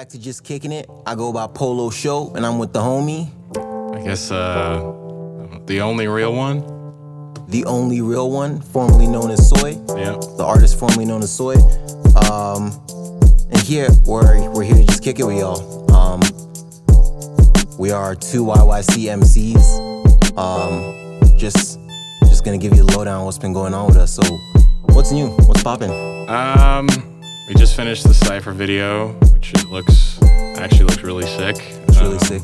back to Just Kicking It. I go by Polo Show, and I'm with the homie. I guess the only real one. The only real one, formerly known as SOY. Yeah. The artist formerly known as SOY. And here, we're here to just kick it with y'all. We are two YYC MCs. Just gonna give you the lowdown on what's been going on with us. So, what's new? What's poppin'? We just finished the Cypher video, which actually looks really sick. It's really sick.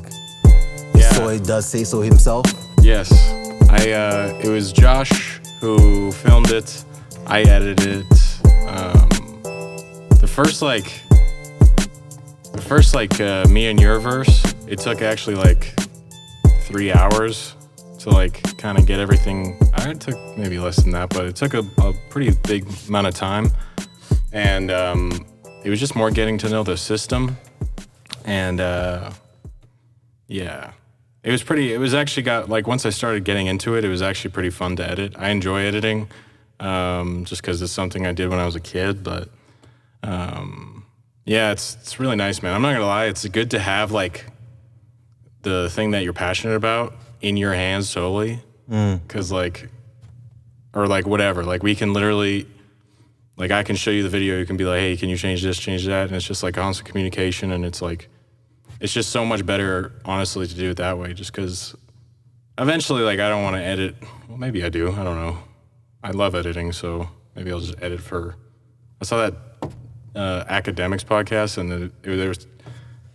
Yeah. SOY does say so himself. Yes. It was Josh who filmed it. I edited it. The first me and your verse, it took actually 3 hours to kind of get everything. It took maybe less than that, but it took a pretty big amount of time. And it was just more getting to know the system. And yeah. It was actually once I started getting into it, it was actually pretty fun to edit. I enjoy editing, just because it's something I did when I was a kid. But yeah, it's really nice, man. I'm not gonna lie, it's good to have the thing that you're passionate about in your hands solely, because whatever. We can literally, I can show you the video. You can be like, hey, can you change this, change that, and it's just constant communication, and it's it's just so much better, honestly, to do it that way, just because eventually, I don't want to edit. Well, maybe I do. I don't know. I love editing, so maybe I'll just edit for... I saw that academics podcast, and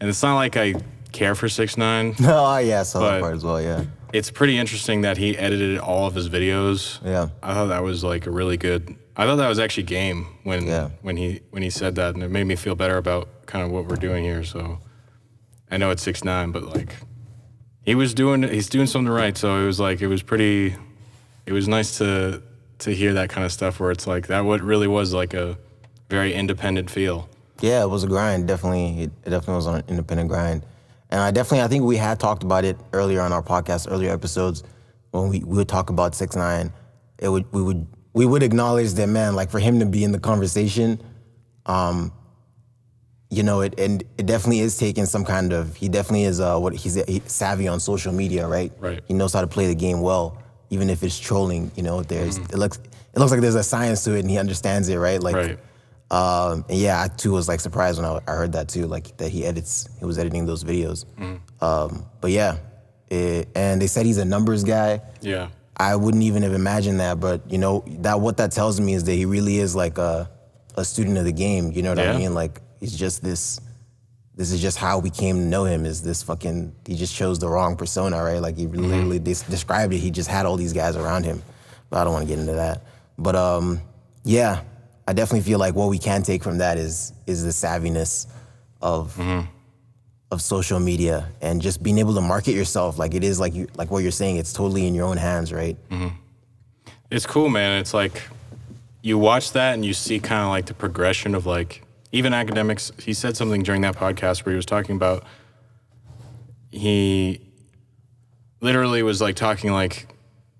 it's not like I care for 6ix9ine. Oh, yeah, I saw that part as well, yeah. It's pretty interesting that he edited all of his videos. Yeah. I thought that was a really good... I thought that was actually game when he said that, and it made me feel better about kind of what we're doing here, so... I know it's 6ix9ine, but he's doing something right. So it was it was nice to hear that kind of stuff where it's that what really was a very independent feel. Yeah, it was a grind, definitely. It definitely was an independent grind. And I think we had talked about it earlier on our podcast, earlier episodes, when we would talk about 6ix9ine. We would acknowledge that, man, for him to be in the conversation, it definitely is taking some kind of, he definitely is, he's savvy on social media, right? Right. He knows how to play the game well, even if it's trolling, it looks like there's a science to it and he understands it, right? Right. And yeah, I too was surprised when I heard that too, that he was editing those videos. But yeah, and they said he's a numbers guy. Yeah. I wouldn't even have imagined that, but what that tells me is that he really is a student of the game, you know what I mean? He's just this is just how we came to know him, is this he just chose the wrong persona, right? He literally described it, he just had all these guys around him. But I don't want to get into that. But yeah, I definitely feel what we can take from that is the savviness of social media and just being able to market yourself. It is what you're saying, it's totally in your own hands, right? It's cool, man. It's you watch that and you see kind of the progression of even academics. He said something during that podcast where he was talking about, he literally was talking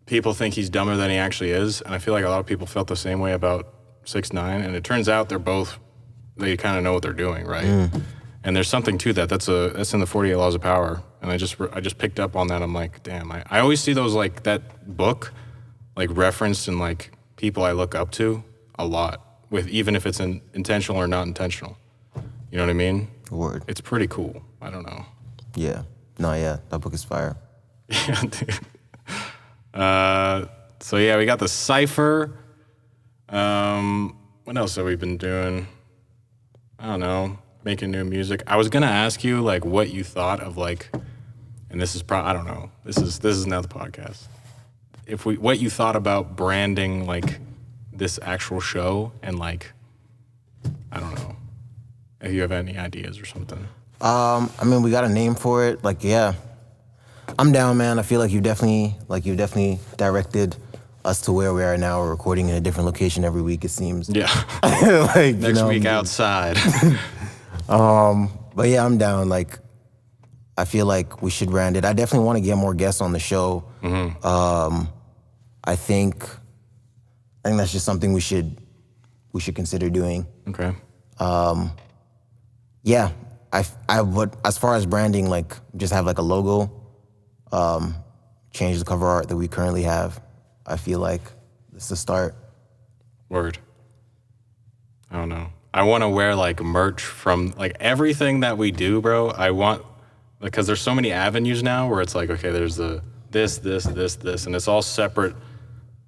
people think he's dumber than he actually is. And I feel a lot of people felt the same way about 6ix9ine. And it turns out they kind of know what they're doing, right? And there's something to that. That's in the 48 Laws of Power. And I just picked up on that. I'm damn, I always see those that book referenced in people I look up to a lot, with even if it's intentional or not intentional. You know what I mean? Word. It's pretty cool. I don't know. Yeah. No, yeah. That book is fire. Yeah, dude. So yeah, we got the Cypher. What else have we been doing? I don't know. Making new music. I was gonna ask you what you thought of and this is I don't know. This is not the podcast. What you thought about branding this actual show, and I don't know if you have any ideas or something. I mean, we got a name for it. Yeah, I'm down, man. I feel you've definitely directed us to where we are now. We're recording in a different location every week, it seems. Yeah. Next week outside. But yeah, I'm down. I feel we should brand it. I definitely want to get more guests on the show. I think that's just something we should consider doing. Okay. Yeah, I would, as far as branding, like just have like a logo, change the cover art that we currently have. I feel like it's the start. Word. I don't know. I want to wear like merch from like everything that we do, bro. I want, because there's so many avenues now where it's like, okay, there's the this, and it's all separate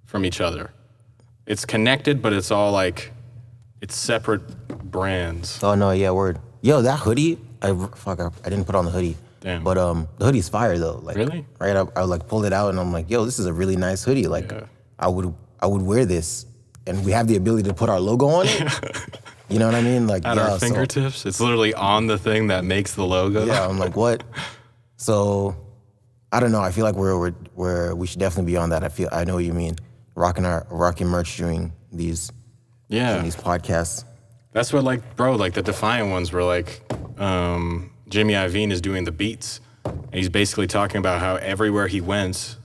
from each other. It's connected, but it's all like, it's separate brands. Oh no, yeah, word. Yo, that hoodie, I didn't put on the hoodie. Damn. But the hoodie's fire though. Like, really? Right, I like pulled it out and I'm like, yo, this is a really nice hoodie. Like, yeah. I would wear this, and we have the ability to put our logo on it. You know what I mean? Like, at our fingertips. It's literally on the thing that makes the logo. Yeah, I'm like, what? So, I don't know. I feel like we should definitely be on that. I know what you mean. Rocking merch during these podcasts. That's what, like, bro, like the Defiant ones were like, Jimmy Iovine is doing the beats, and he's basically talking about how everywhere he went,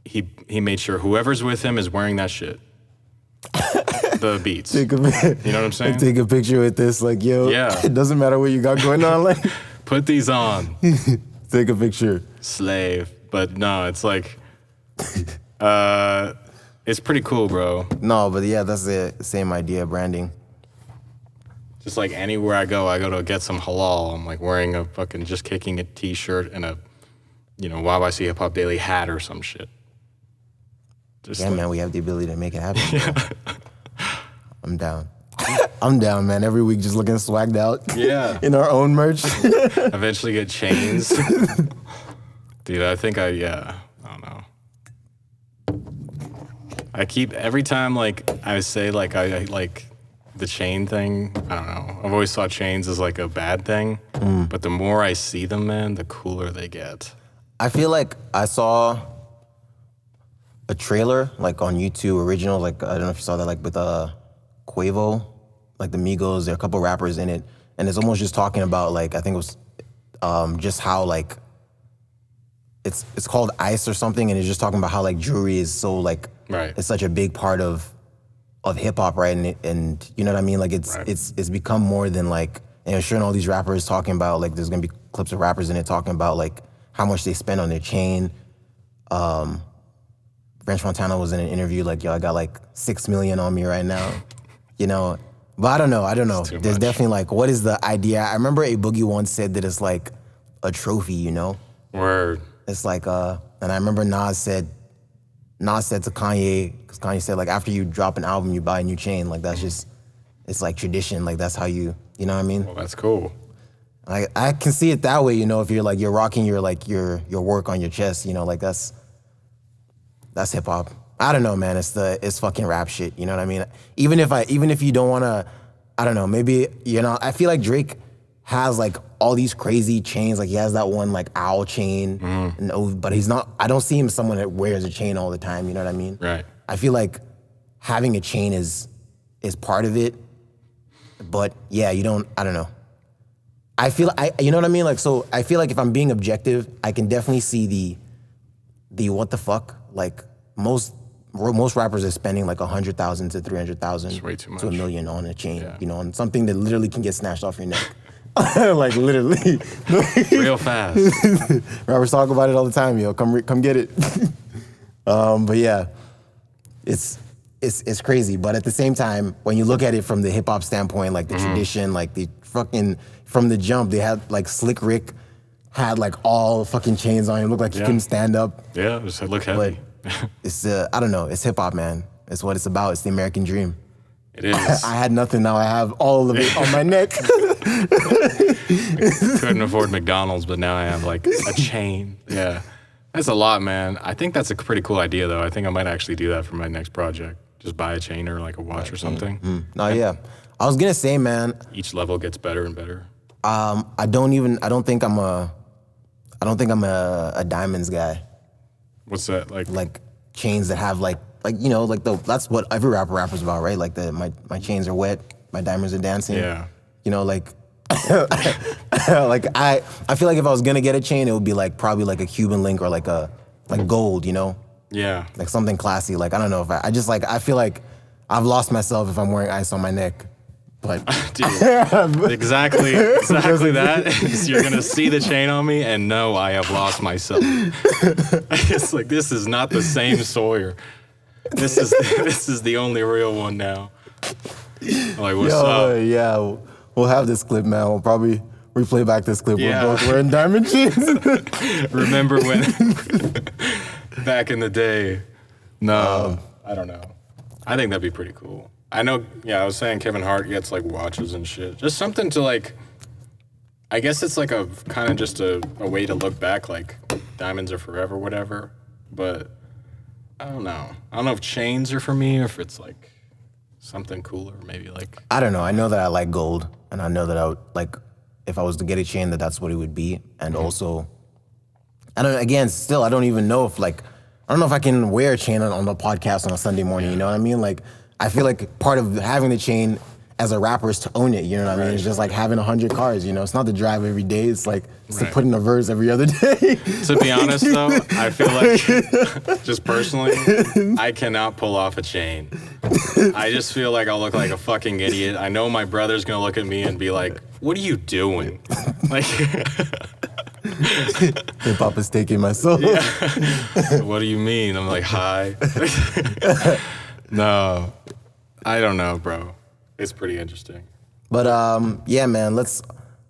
he made sure whoever's with him is wearing that shit. The beats. You know what I'm saying? Take a picture with this, like, yo, it doesn't matter what you got going on, like, put these on. Take a picture. Slave. But no, it's like, it's pretty cool, bro. No, but yeah, that's the same idea, branding. Just like anywhere I go to get some halal. I'm like wearing a fucking Just Kicking It t-shirt and a, YYC Hip Hop Daily hat or some shit. Just man, we have the ability to make it happen. Yeah. I'm down. I'm down, man. Every week just looking swagged out. Yeah. In our own merch. Eventually get chains. Dude, I think I don't know. I keep, every time like I say like I like the chain thing, I don't know. I've always thought chains is like a bad thing, but the more I see them, man, the cooler they get. I feel like I saw a trailer like on YouTube original, like I don't know if you saw that, like with Quavo, like the Migos, there are a couple rappers in it, and it's almost just talking about like, I think it was just how like it's called Ice or something, and it's just talking about how like jewelry is so like it's such a big part of hip hop, right? And you know what I mean? Like it's become more than like, and I'm sure all these rappers talking about like, there's gonna be clips of rappers in it talking about like how much they spend on their chain. French Montana was in an interview like, yo, I got like 6 million on me right now, But I don't know. There's definitely like, what is the idea? I remember A Boogie once said that it's like a trophy, Word. It's like, and I remember Nas said to Kanye, because Kanye said like, after you drop an album, you buy a new chain. Like that's just, it's like tradition. Like that's how you know what I mean? Well, that's cool. I can see it that way, if you're like, you're rocking your work on your chest, like that's hip hop. I don't know, man. It's fucking rap shit. You know what I mean? Even if you don't want to, I don't know, maybe, I feel like Drake has like all these crazy chains. Like he has that one like owl chain, but he's not, I don't see him as someone that wears a chain all the time. You know what I mean? Right. I feel like having a chain is part of it, but yeah, I don't know. You know what I mean? Like, so I feel like if I'm being objective, I can definitely see the what the fuck, like most rappers are spending like $100,000 to $300,000 to $1 million on a chain, on something that literally can get snatched off your neck. Like literally. Real fast. Rappers talk about it all the time, yo. Come get it. But yeah, it's crazy. But at the same time, when you look at it from the hip hop standpoint, like the tradition, like the fucking, from the jump, they had like Slick Rick had like all fucking chains on him. Looked like he couldn't stand up. Yeah, it just looked heavy. But it's I don't know. It's hip hop, man. It's what it's about. It's the American dream. It is. I had nothing. Now I have all of it on my neck. Couldn't afford McDonald's, but now I have like a chain. Yeah, that's a lot, man. I think that's a pretty cool idea, though. I think I might actually do that for my next project. Just buy a chain or like a watch or something. No, yeah. I was gonna say, man. Each level gets better and better. I don't think I'm a diamonds guy. What's that like? Like chains that have like that's what every rapper's about, right? Like my chains are wet, my diamonds are dancing. Yeah. Like like I feel like if I was gonna get a chain, it would be like probably like a Cuban link or like gold, Yeah. Like something classy. Like I don't know if I feel like I've lost myself if I'm wearing ice on my neck. But Dude, exactly that. You're gonna see the chain on me and know I have lost myself. It's like, this is not the same Sawyer. This is the only real one now. I'm like, what's up? Yeah, we'll have this clip, man. We'll probably replay back this clip. Yeah. We're both wearing diamond chains. Remember when back in the day? No, I don't know. I think that'd be pretty cool. I know, I was saying Kevin Hart gets like watches and shit. Just something to like, I guess it's like a kind of just a way to look back, like diamonds are forever, whatever. But I don't know. I don't know if chains are for me or if it's like something cooler, maybe like. I don't know. I know that I like gold, and I know that I would like, if I was to get a chain, that's what it would be. And also, I don't even know if like, I don't know if I can wear a chain on the podcast on a Sunday morning, you know what I mean? Like, I feel like part of having the chain as a rapper is to own it, you know what I mean? It's just like having 100 cars, you know? It's not to drive every day, it's like to put in a verse every other day. To be honest though, I feel like, just personally, I cannot pull off a chain. I just feel like I'll look like a fucking idiot. I know my brother's gonna look at me and be like, what are you doing? Like, Hip hop is taking my soul. Yeah. What do you mean? I'm like, hi. No, I don't know, bro. It's pretty interesting. But yeah, man, that's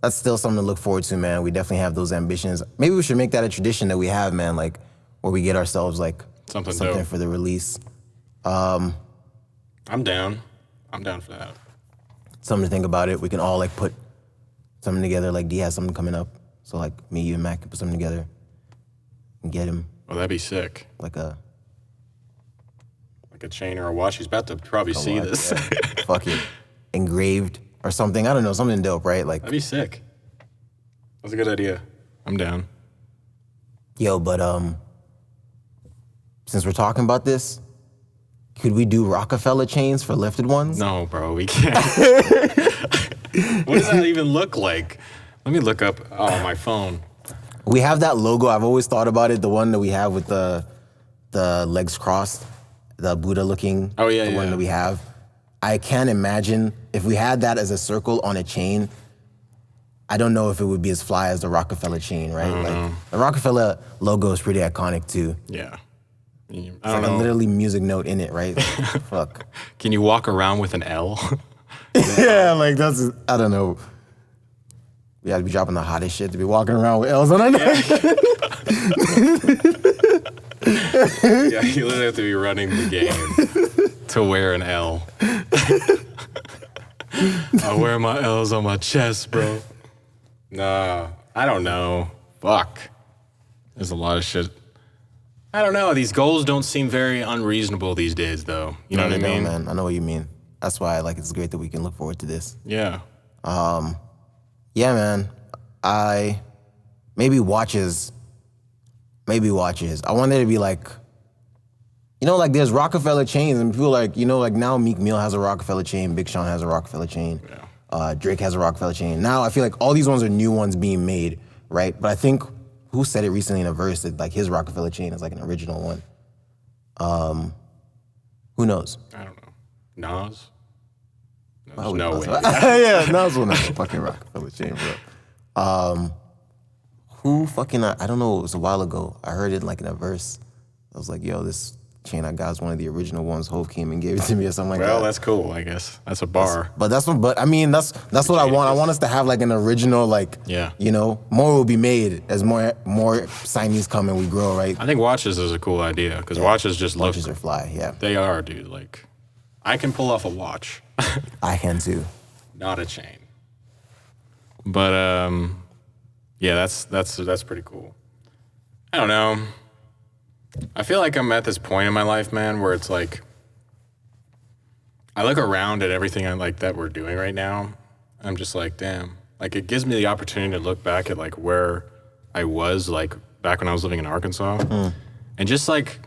still something to look forward to, man. We definitely have those ambitions. Maybe we should make that a tradition that we have, man, like where we get ourselves like something for the release. I'm down. I'm down for that. Something to think about it. We can all like put something together. Like D has something coming up. So like me, you, and Mac can put something together and get him. Oh, that'd be sick. Like a chain or a watch. He's about to probably see watch, this. Yeah. Fuck it. Engraved or something. I don't know. Something dope, right? Like that'd be sick. That's a good idea. I'm down. Yo, but since we're talking about this, could we do Rockefeller chains for lifted ones? No, bro, we can't. What does that even look like? Let me look up on my phone. We have that logo. I've always thought about it. The one that we have with the legs crossed, the Buddha looking. Oh yeah, the one that we have. I can't imagine if we had that as a circle on a chain. I don't know if it would be as fly as the Rockefeller chain, right? Like the Rockefeller logo is pretty iconic too. Yeah. It's like a literally music note in it, right? Fuck. Can you walk around with an L? Yeah, like that's, I don't know. We had to be dropping the hottest shit to be walking around with L's on our neck. Yeah, you literally have to be running the game to wear an L. I wear my L's on my chest, bro. Nah, I don't know. Fuck. There's a lot of shit. I don't know. These goals don't seem very unreasonable these days, though. You know what I mean? Man, I know what you mean. That's why it's great that we can look forward to this. Yeah. Yeah, man. Maybe watches. I want there to be like, you know, like there's Rockefeller chains and people like, you know, like now Meek Mill has a Rockefeller chain, Big Sean has a Rockefeller chain, Drake has a Rockefeller chain. Now I feel like all these ones are new ones being made, right? But I think, who said it recently in a verse that like his Rockefeller chain is like an original one? Who knows? I don't know. Nas? There's no way. Yeah, Nas will not fucking Rockefeller chain, bro. Who fucking, I don't know, it was a while ago. I heard it like in a verse. I was like, yo, this chain I got is one of the original ones. Hov came and gave it to me or something like that. Well, that's cool, I guess. That's a bar. But I mean, that's what I want. I want us to have like an original, like, you know, more will be made as more signees come and we grow, right? I think watches is a cool idea because watches just look. Watches are fly, yeah. They are, dude. Like, I can pull off a watch. I can too. Not a chain. But yeah, that's pretty cool. I don't know. I feel like I'm at this point in my life, man, where it's like I look around at everything that we're doing right now. And I'm just like, damn. Like it gives me the opportunity to look back at like where I was like back when I was living in Arkansas. And just like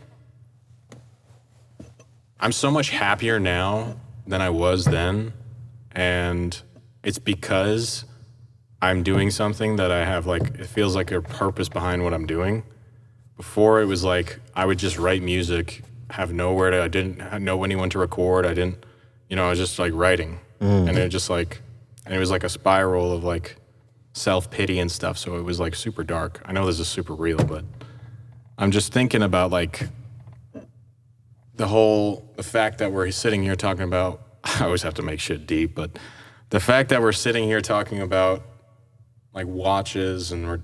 I'm so much happier now than I was then. And it's because I'm doing something that I have like, it feels like a purpose behind what I'm doing. Before it was like, I would just write music, I didn't know anyone to record. I didn't I was just like writing, and it just like, and it was like a spiral of like self-pity and stuff. So it was like super dark. I know this is super real, but I'm just thinking about like the fact that we're sitting here talking about, I always have to make shit deep, but the fact that we're sitting here talking about like watches and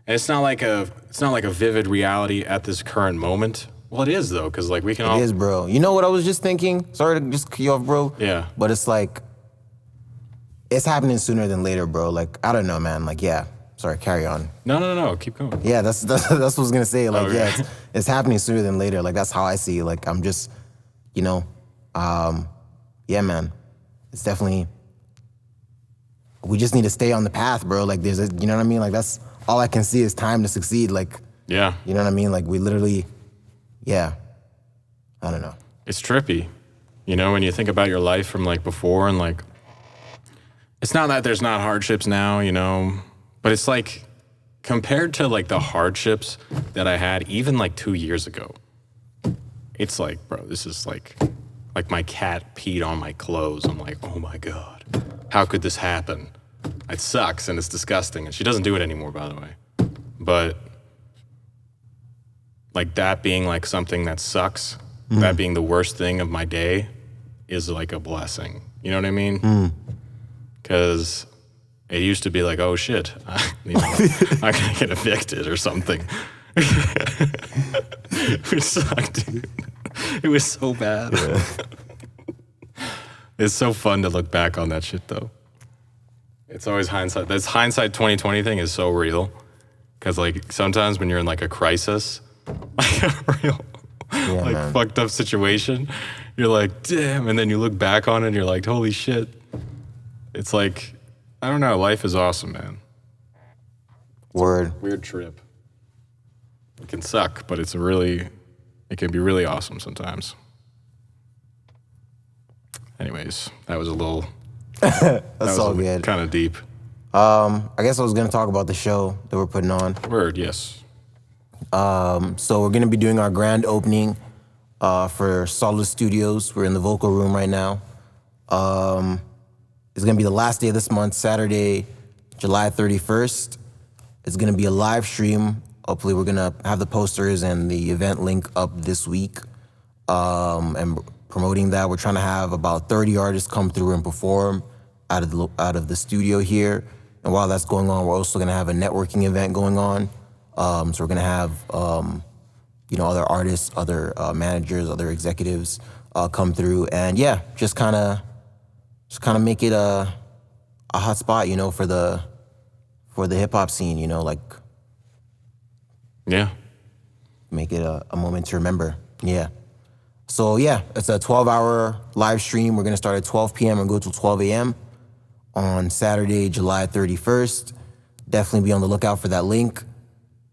it's not like a vivid reality at this current moment. Well, it is though, because like we can all. It is, bro. You know what I was just thinking? Sorry to just cut you off, bro. Yeah. But it's like, it's happening sooner than later, bro. Like, I don't know, man. Like, yeah. Sorry, carry on. No. Keep going. Yeah, that's what I was gonna say. Like, Okay. yeah, it's happening sooner than later. Like, that's how I see it. Like, I'm just, yeah, man. It's definitely, we just need to stay on the path, bro. Like, you know what I mean? Like, that's all I can see is time to succeed. Like, Yeah. you know what I mean? Like, we literally, yeah. I don't know. It's trippy, when you think about your life from like before, and like, it's not that there's not hardships now, but it's like compared to like the hardships that I had even like 2 years ago, it's like, bro, this is like my cat peed on my clothes. I'm like, oh my God, how could this happen? It sucks and it's disgusting. And she doesn't do it anymore, by the way. But like that being like something that sucks, that being the worst thing of my day is like a blessing. You know what I mean? Because it used to be like, oh shit, I'm gonna get evicted or something. It sucked, dude. It was so bad. Yeah. It's so fun to look back on that shit though. It's always hindsight. This hindsight 2020 thing is so real. Because like sometimes when you're in like a crisis, like a real fucked up situation, you're like, damn, and then you look back on it and you're like, holy shit. It's like, I don't know, life is awesome, man. Word. Weird trip. It can suck, but it can be really awesome sometimes. Anyways, that was a little That's all good. Kind of deep. I guess I was gonna talk about the show that we're putting on. Word, yes. So we're gonna be doing our grand opening for Solid Studios. We're in the vocal room right now. It's gonna be the last day of this month, Saturday, July 31st. It's gonna be a live stream. Hopefully we're gonna have the posters and the event link up this week. And promoting that, we're trying to have about 30 artists come through and perform out of the studio here. And while that's going on, we're also gonna have a networking event going on. So we're gonna have other artists, other managers, other executives come through, and yeah, just kind of make it a hot spot, for the hip hop scene, Yeah. make it a moment to remember. Yeah. So yeah, it's a 12-hour live stream. We're gonna start at 12 p.m. and go till 12 a.m. on Saturday, July 31st. Definitely be on the lookout for that link.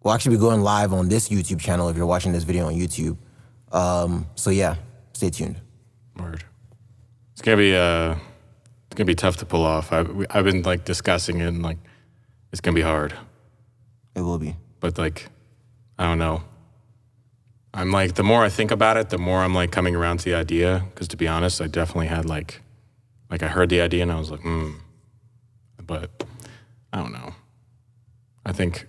We'll actually be going live on this YouTube channel if you're watching this video on YouTube. So yeah, stay tuned. Word. It's gonna be tough to pull off. I've been like discussing it, and like it's gonna be hard. It will be. But like, I don't know. I'm like, the more I think about it, the more I'm like coming around to the idea. Because to be honest, I definitely had like I heard the idea and I was like, But I don't know. I think,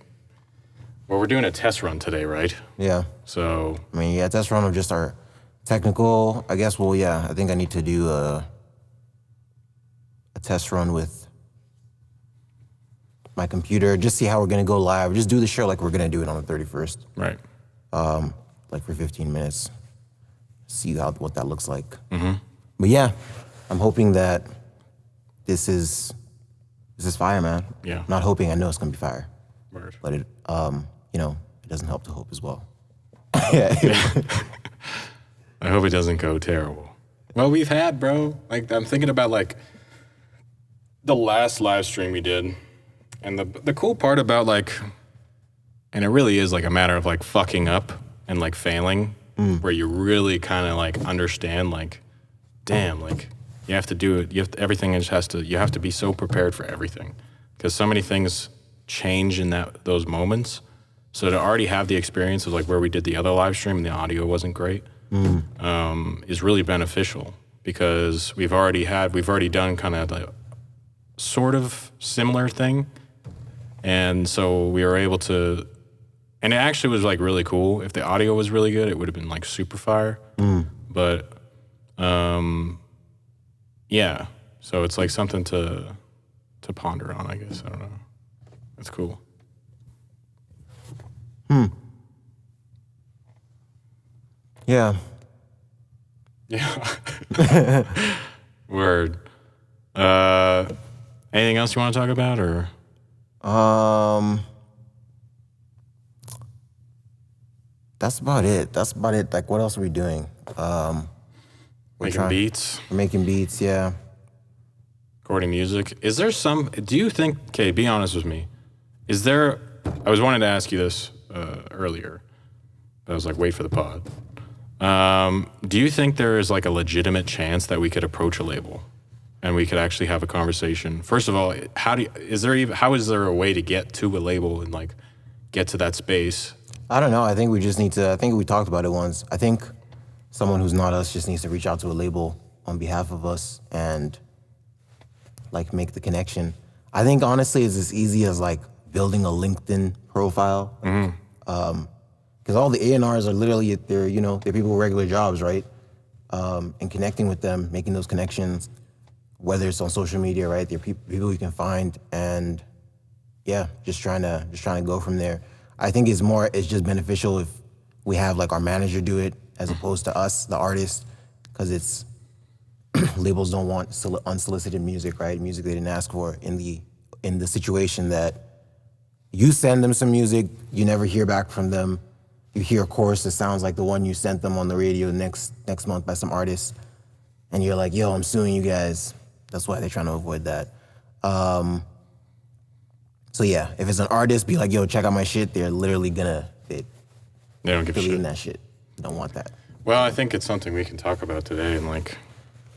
well, we're doing a test run today, right? Yeah. So. I mean, yeah, test run of just our technical, I guess. Well, yeah, I think I need to do a test run with my computer, just see how we're gonna go live. Just do the show like we're gonna do it on the 31st. Right. Like for 15 minutes. See what that looks like. Mm-hmm. But yeah, I'm hoping that this is fire, man. Yeah. Not hoping, I know it's gonna be fire. Word. But it doesn't help to hope as well. Yeah. I hope it doesn't go terrible. Well, we've had, bro. Like, I'm thinking about like the last live stream we did, and the cool part about like, and it really is like a matter of like fucking up and like failing, where you really kind of like understand like, damn, like you have to do it. Everything just has to. You have to be so prepared for everything, because so many things change in those moments. So to already have the experience of like where we did the other live stream and the audio wasn't great, is really beneficial. because we've already done kind of like sort of similar thing. And so we were able to, and it actually was like really cool. If the audio was really good, it would have been like super fire. But yeah, so it's like something to ponder on, I guess. I don't know. That's cool. Yeah. Yeah. Word. Anything else you want to talk about, or? That's about it. Like, what else are we doing? Making beats. We're making beats, yeah. Recording music. Is there do you think, okay, be honest with me. I was wanting to ask you this earlier, but I was like, wait for the pod. Do you think there is like a legitimate chance that we could approach a label and we could actually have a conversation? First of all, how is there a way to get to a label and like get to that space? I don't know. I think we just need to, I think we talked about it once. I think someone who's not us just needs to reach out to a label on behalf of us and like make the connection. I think honestly it's as easy as like building a LinkedIn profile. Because all the A&Rs are literally, they're people with regular jobs, right? And connecting with them, making those connections, whether it's on social media, right? They're people you can find, and yeah, just trying to go from there. I think it's just beneficial if we have like our manager do it as opposed to us, the artist, because it's labels don't want unsolicited music, right? Music they didn't ask for in the situation that you send them some music, you never hear back from them. You hear a chorus that sounds like the one you sent them on the radio next month by some artist, and you're like, yo, I'm suing you guys. That's why they're trying to avoid that. So yeah, if it's an artist, be like, yo, check out my shit. They're literally they don't give a shit. That shit. Don't want that. Well, I think it's something we can talk about today, and like.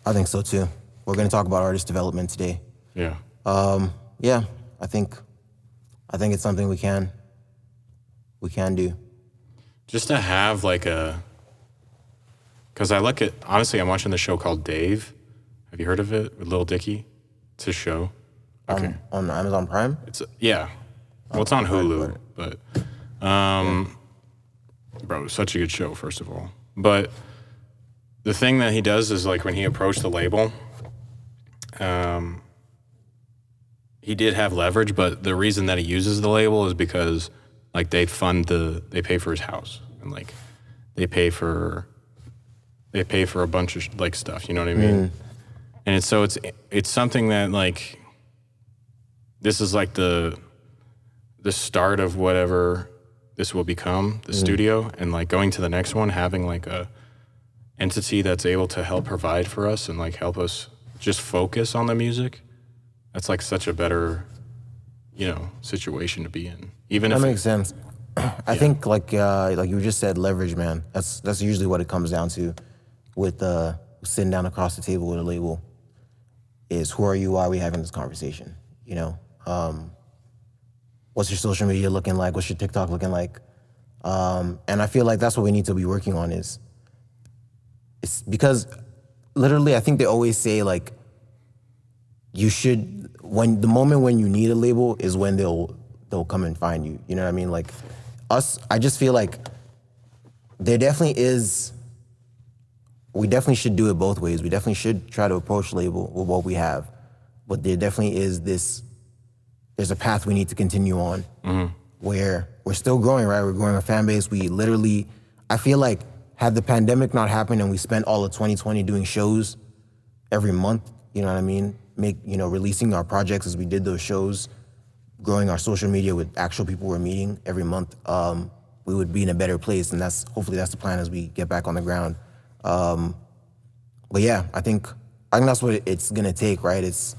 I think so too. We're gonna talk about artist development today. Yeah. Yeah, I think it's something we can do. Just to have like because honestly, I'm watching the show called Dave. Have you heard of it with Lil Dicky? It's his show. Okay. On Amazon Prime? Yeah. Well, it's on Hulu, but bro, such a good show, first of all. But the thing that he does is like when he approached the label, he did have leverage, but the reason that he uses the label is because like they pay for his house, and like they pay for a bunch of like stuff, you know what I mean? And it's something that like this is like the start of whatever this will become, the studio, and like going to the next one, having like a entity that's able to help provide for us and like help us just focus on the music. That's like such a better, situation to be in. Even that if makes sense. I think like you just said, leverage, man. That's usually what it comes down to with sitting down across the table with a label. Is who are you? Why are we having this conversation? What's your social media looking like? What's your TikTok looking like? And I feel like that's what we need to be working on it's because literally I think they always say like the moment when you need a label is when they'll come and find you. You know what I mean? Like us, I just feel like we definitely should do it both ways. We definitely should try to approach label with what we have. But there definitely is there's a path we need to continue on where we're still growing, right? We're growing our fan base. I feel like had the pandemic not happened and we spent all of 2020 doing shows every month, you know what I mean? Releasing our projects as we did those shows, growing our social media with actual people we're meeting every month, we would be in a better place. And hopefully that's the plan as we get back on the ground. But yeah, I think that's what it's gonna take, right? It's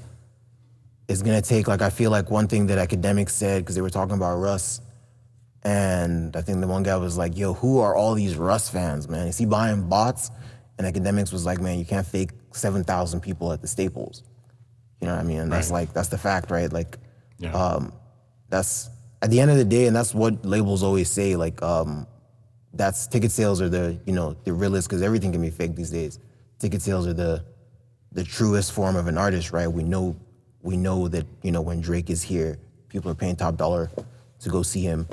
gonna take, like, I feel like one thing that academics said, because they were talking about Russ, and I think the one guy was like, yo, who are all these Russ fans, man? Is he buying bots? And academics was like, man, you can't fake 7,000 people at the Staples. You know what I mean? And that's the fact, right? Like, that's, at the end of the day, and that's what labels always say, like, that's ticket sales are the realest, because everything can be fake these days. Ticket sales are the the truest form of an artist, right? We know that, you know, when Drake is here, people are paying top dollar to go see him.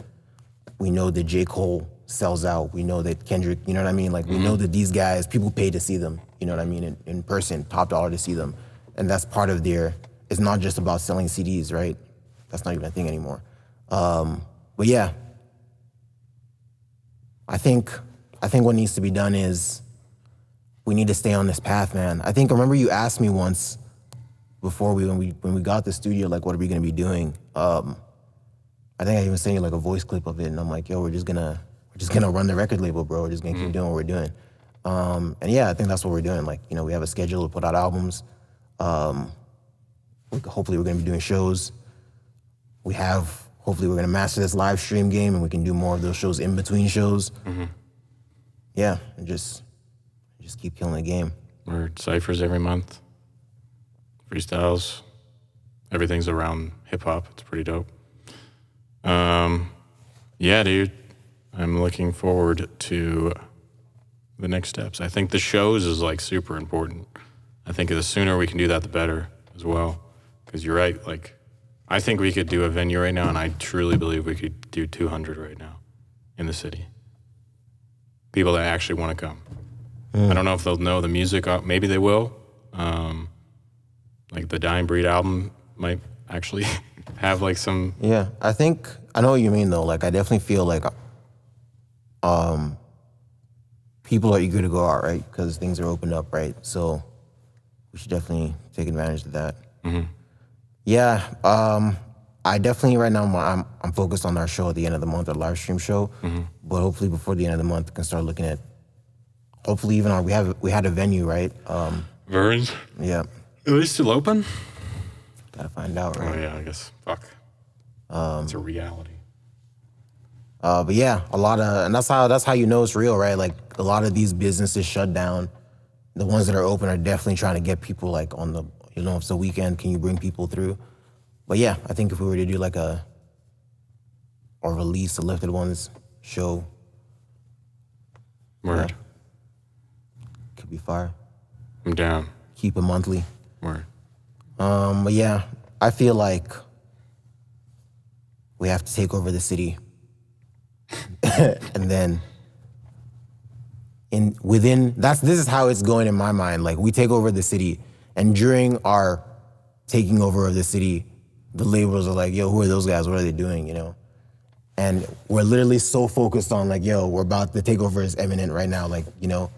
We know that J. Cole sells out. We know that Kendrick, you know what I mean? Like, we know that these guys, people pay to see them, you know what I mean, in person, top dollar to see them. And that's part of it's not just about selling CDs, right? That's not even a thing anymore. But yeah, I think what needs to be done is we need to stay on this path, man. I remember you asked me once before when we got the studio, like, what are we gonna be doing? I think I even sent you like a voice clip of it, and I'm like, yo, we're just gonna run the record label, bro. We're just gonna keep doing what we're doing. And yeah, I think that's what we're doing. Like, you know, we have a schedule to put out albums. Hopefully we're gonna be doing shows. Hopefully we're gonna master this live stream game, and we can do more of those shows in between shows. Yeah, and just keep killing the game. We're ciphers every month, freestyles. Everything's around hip hop. It's pretty dope. Yeah, dude, I'm looking forward to the next steps. I think the shows is like super important. I think the sooner we can do that, the better as well. Because you're right, like, I think we could do a venue right now, and I truly believe we could do 200 right now in the city. People that actually want to come. I don't know if they'll know the music. Maybe they will. Like the Dying Breed album might actually have like some. Yeah, I know what you mean though. Like, I definitely feel like people are eager to go out, right? Because things are opened up, right? So we should definitely take advantage of that. Yeah, I definitely right now I'm focused on our show at the end of the month, our live stream show. But hopefully before the end of the month, we can start looking at. Hopefully even we had a venue, right? Verns? Yeah. Are they still open? Gotta find out, right? Oh yeah, I guess. Fuck. It's a reality. But yeah, and that's how you know it's real, right? Like, a lot of these businesses shut down. The ones that are open are definitely trying to get people like on the, you know, if it's a weekend, can you bring people through? But yeah, I think if we were to do like or release a Lifted Ones show. Word. Yeah, could be fire. I'm down. Keep it monthly. Word. But yeah, I feel like we have to take over the city. And then this is how it's going in my mind. Like, we take over the city, and during our taking over of the city, the labels are like, yo, who are those guys? What are they doing, you know? And we're literally so focused on like, yo, the takeover is imminent right now. Like, you know,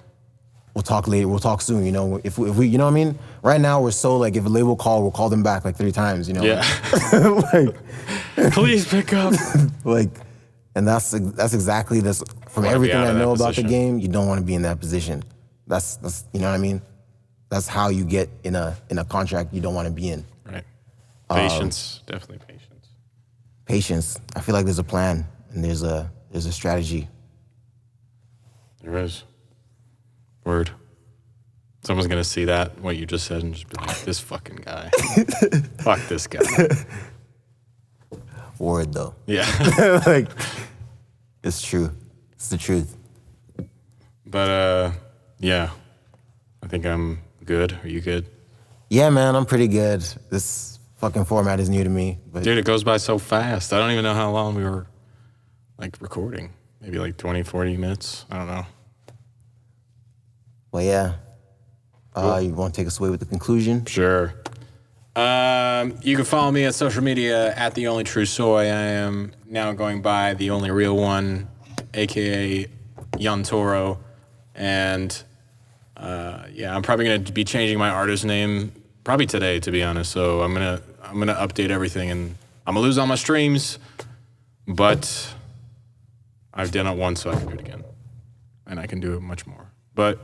we'll talk later, we'll talk soon, you know? If we you know what I mean? Right now, we're so like, if a label call, we'll call them back like 3 times, you know? Yeah. Like, please pick up. Like, and that's exactly this. From everything I know about the game, you don't want to be in that position. That's you know what I mean? That's how you get in a contract you don't want to be in. Right. Patience, definitely patience. Patience. I feel like there's a plan and there's a strategy. There is. Word. Someone's gonna see that, what you just said, and just be like, this fucking guy. Fuck this guy. Word though. Yeah. Like, it's true. It's the truth. But yeah. I think I'm good. Are you good? Yeah, man, I'm pretty good. This fucking format is new to me. But dude, it goes by so fast. I don't even know how long we were like recording. Maybe like 20, 40 minutes. I don't know. Well, yeah. Cool. You want to take us away with the conclusion? Sure. You can follow me on social media at The Only True Soy. I am now going by The Only Real One, a.k.a. Young Toro. And yeah, I'm probably going to be changing my artist name probably today, to be honest. So I'm gonna update everything, and I'm going to lose all my streams. But I've done it once, so I can do it again. And I can do it much more. But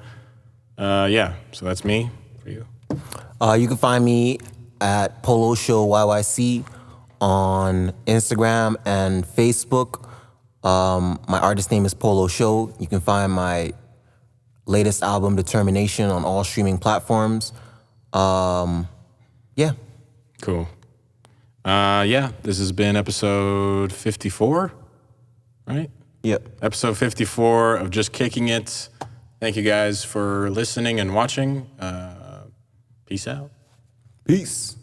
yeah, so that's me for you. You can find me at Polo Show YYC on Instagram and Facebook. My artist name is Polo Show. You can find my latest album, Determination, on all streaming platforms. Yeah. Cool. Yeah, this has been episode 54, right? Yep. Episode 54 of Just Kicking It. Thank you guys for listening and watching. Peace out. Peace.